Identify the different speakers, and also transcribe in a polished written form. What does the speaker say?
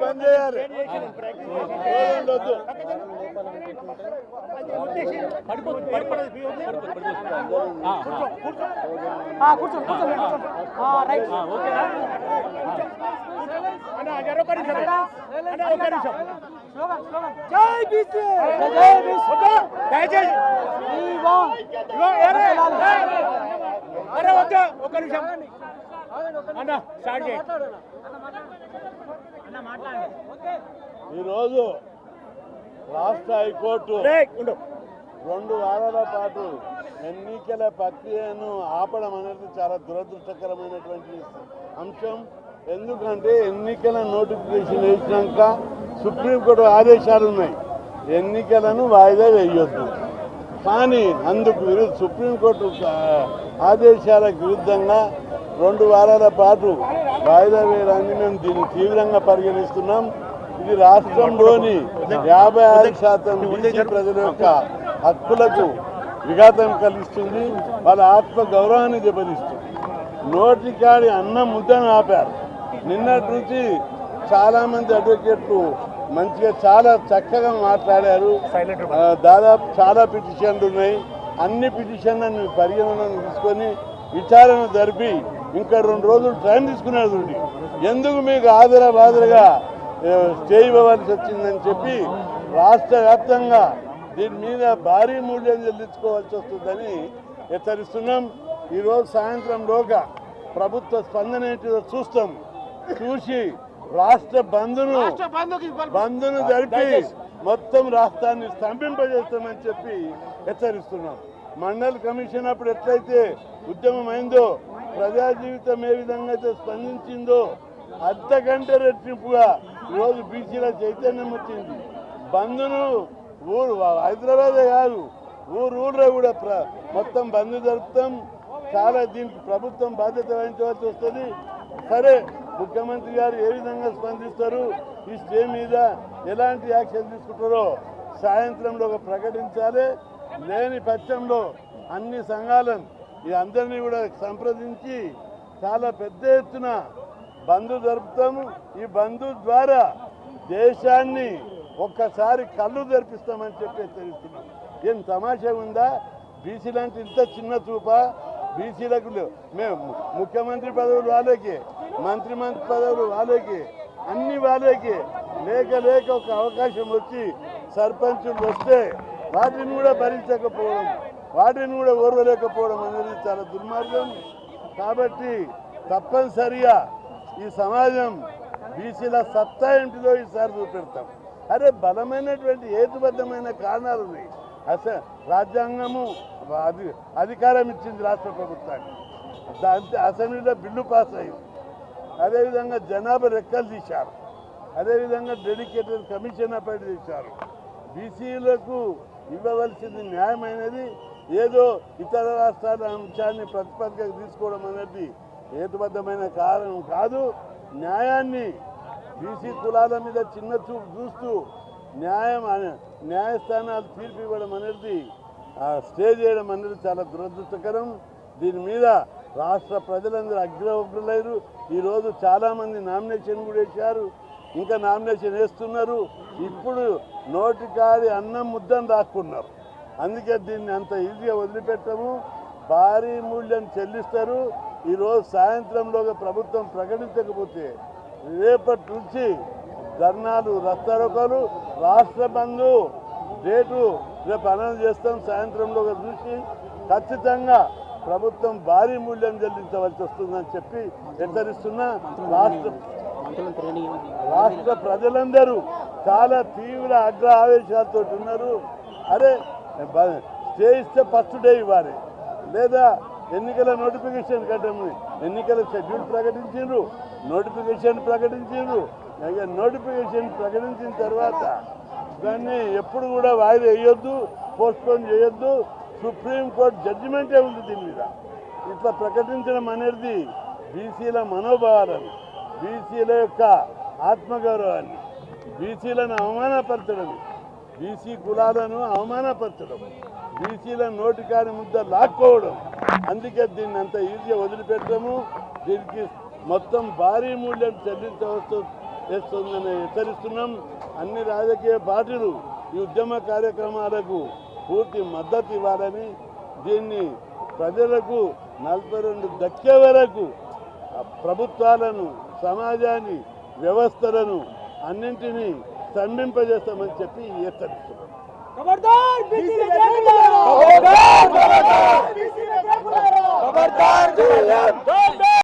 Speaker 1: బంద్ చేయాలి. ఈరోజు రాష్ట్ర హైకోర్టు 2 వారాల పాటు ఎన్నికల ప్రక్రియను ఆపడం అనేది చాలా దురదృష్టకరమైనటువంటి అంశం. ఎందుకంటే ఎన్నికల నోటిఫికేషన్ వేసినాక సుప్రీంకోర్టు ఆదేశాలు ఉన్నాయి, ఎన్నికలను వాయిదా వేయొద్దు. కానీ అందుకు సుప్రీంకోర్టు ఆదేశాలకు విరుద్ధంగా 2 వారాల పాటు వాయిదా వేయడాన్ని మేము దీన్ని తీవ్రంగా పరిగణిస్తున్నాం. ఇది రాష్ట్రంలోని 56% బీసీ ప్రజల యొక్క హక్కులకు విఘాతం కలిగిస్తుంది, వాళ్ళ ఆత్మ గౌరవాన్ని దెబ్బతీస్తుంది. నోటికాడి అన్నం ముద్దను ఆపారు. నిన్నటి నుంచి చాలామంది అడ్వకేట్లు మంచిగా చాలా చక్కగా మాట్లాడారు. దాదాపు చాలా పిటిషన్లు ఉన్నాయి. అన్ని పిటిషన్లను పరిగణనను తీసుకొని విచారణ జరిపి ఇంకా 2 రోజులు టైం తీసుకునేది. ఎందుకు మీకు ఆదరబాదరగా స్టే ఇవ్వవలసి వచ్చిందని చెప్పి రాష్ట్ర వ్యాప్తంగా దీని మీద భారీ మూల్యం చెల్లించుకోవాల్సి వస్తుందని హెచ్చరిస్తున్నాం. ఈరోజు సాయంత్రంలోగా ప్రభుత్వ స్పందన ఏంటిదో చూస్తాం. చూసి రాష్ట్ర బంద్ను జరిపి మొత్తం రాష్ట్రాన్ని స్తంభింపజేస్తామని చెప్పి హెచ్చరిస్తున్నాం. మండల్ కమిషన్ అప్పుడు ఎట్లయితే ఉద్యమం అయిందో, ప్రజా జీవితం ఏ విధంగా అయితే స్పందించిందో అంతకంటే రెట్టింపుగా ఈరోజు బీసీల చైతన్యం వచ్చింది. బంద్ను హైదరాబాదే కాదు ఊర్లో కూడా మొత్తం బంద్ జరుపుతాం. చాలా దీనికి ప్రభుత్వం బాధ్యత వహించవలసి వస్తుంది. సరే, ముఖ్యమంత్రి గారు ఏ విధంగా స్పందిస్తారు, ఈ స్టే మీద ఎలాంటి యాక్షన్ తీసుకుంటారో సాయంత్రంలో ప్రకటించాలి. లేని పక్షంలో అన్ని సంఘాలను అందరినీ కూడా సంప్రదించి చాలా పెద్ద ఎత్తున బంద్ జరుపుతాము. ఈ బంద్ ద్వారా దేశాన్ని ఒక్కసారి కళ్ళు తెరిపిస్తామని చెప్పి హెచ్చరిస్తున్నాం. ఏం తమాషా ఉందా? బీసీలంటే ఇంత చిన్న చూప? బీసీలకు మేము ముఖ్యమంత్రి పదవులు వాళ్ళకి, మంత్రి పదవులు వాళ్ళకి, అన్ని వాళ్ళకి లేక ఒక అవకాశం వచ్చి సర్పంచులు వస్తే వాటిని కూడా భరించకపోవడం, వాటిని కూడా ఓర్వలేకపోవడం అనేది చాలా దుర్మార్గం. కాబట్టి తప్పనిసరిగా ఈ సమాజం బీసీల సత్తా ఏంటిదో ఈసారి చూపెడతాం. అరే, బలమైనటువంటి హేతుబద్ధమైన కారణాలు ఉన్నాయి. రాజ్యాంగము అధికారం ఇచ్చింది రాష్ట్ర ప్రభుత్వానికి. అసెంబ్లీలో బిల్లు పాస్ అయింది. అదేవిధంగా జనాభా లెక్కలు తీశారు. అదేవిధంగా డెడికేటెడ్ కమిషన్ అపాయింట్ చేశారు. బీసీలకు ఇవ్వవలసింది న్యాయమైనది. ఏదో ఇతర రాష్ట్రాల అంశాన్ని ప్రతిపాదనకు తీసుకోవడం అనేది హేతుబద్ధమైన కారణం కాదు. న్యాయాన్ని బీసీ కులాల మీద చిన్న చూపు చూస్తూ న్యాయస్థానాలు తీర్పు ఇవ్వడం అనేది, స్టే చేయడం అనేది చాలా దురదృష్టకరం. దీని మీద రాష్ట్ర ప్రజలందరూ అగ్రవగ్రులైరు. ఈరోజు చాలామంది నామినేషన్ కూడా వేశారు, ఇంకా నామినేషన్ వేస్తున్నారు. ఇప్పుడు నోటికాడి అన్నం ముద్దను రాక్కున్నారు. అందుకే దీన్ని అంత ఈజీగా వదిలిపెట్టము. భారీ మూల్యం చెల్లిస్తారు. ఈరోజు సాయంత్రంలోగా ప్రభుత్వం ప్రకటించకపోతే రేపటి నుంచి ధర్నాలు, రస్తారోకోలు, రాష్ట్ర బంధు డేటు రేపు అనౌన్స్ చేస్తాం. సాయంత్రంలోగా చూసి ఖచ్చితంగా ప్రభుత్వం భారీ మూల్యం చెల్లించవలసి వస్తుందని చెప్పి హెచ్చరిస్తున్నా. రాష్ట్ర ప్రజలందరూ చాలా తీవ్ర ఆవేశాలతో ఉన్నారు. అరే, స్టే ఇస్తే ఫస్ట్ డే ఇవ్వాలి, లేదా ఎన్నికల నోటిఫికేషన్ కట్టము. ఎన్నికల షెడ్యూల్ ప్రకటించారు, నోటిఫికేషన్ ప్రకటించారు. నోటిఫికేషన్ ప్రకటించిన తర్వాత దాన్ని ఎప్పుడు కూడా వాయిదా వేయొద్దు, పోస్ట్పోన్ చేయొద్దు. సుప్రీంకోర్టు జడ్జిమెంటే ఉంది దీని మీద. ఇట్లా ప్రకటించడం అనేది బీసీల మనోభావాలను, బీసీల యొక్క ఆత్మగౌరవాన్ని, బీసీలను అవమానపరచడం, బీసీ కులాలను అవమానపరచడం, బీసీల నోటికాని ముద్ద లాక్కోవడం. అందుకే దీన్ని అంత ఈజీగా వదిలిపెట్టడము, దీనికి మొత్తం భారీ మూల్యం చెల్లించవస్తుందని హెచ్చరిస్తున్నాం. అన్ని రాజకీయ పార్టీలు ఈ ఉద్యమ కార్యక్రమాలకు పూర్తి మద్దతు ఇవ్వాలని, దీన్ని ప్రజలకు 42 దక్కే వరకు ప్రభుత్వాలను, సమాజాన్ని, వ్యవస్థలను అన్నింటినీ స్తంభింపజేస్తామని చెప్పి హెచ్చరిస్తున్నాం.
Speaker 2: खबरदार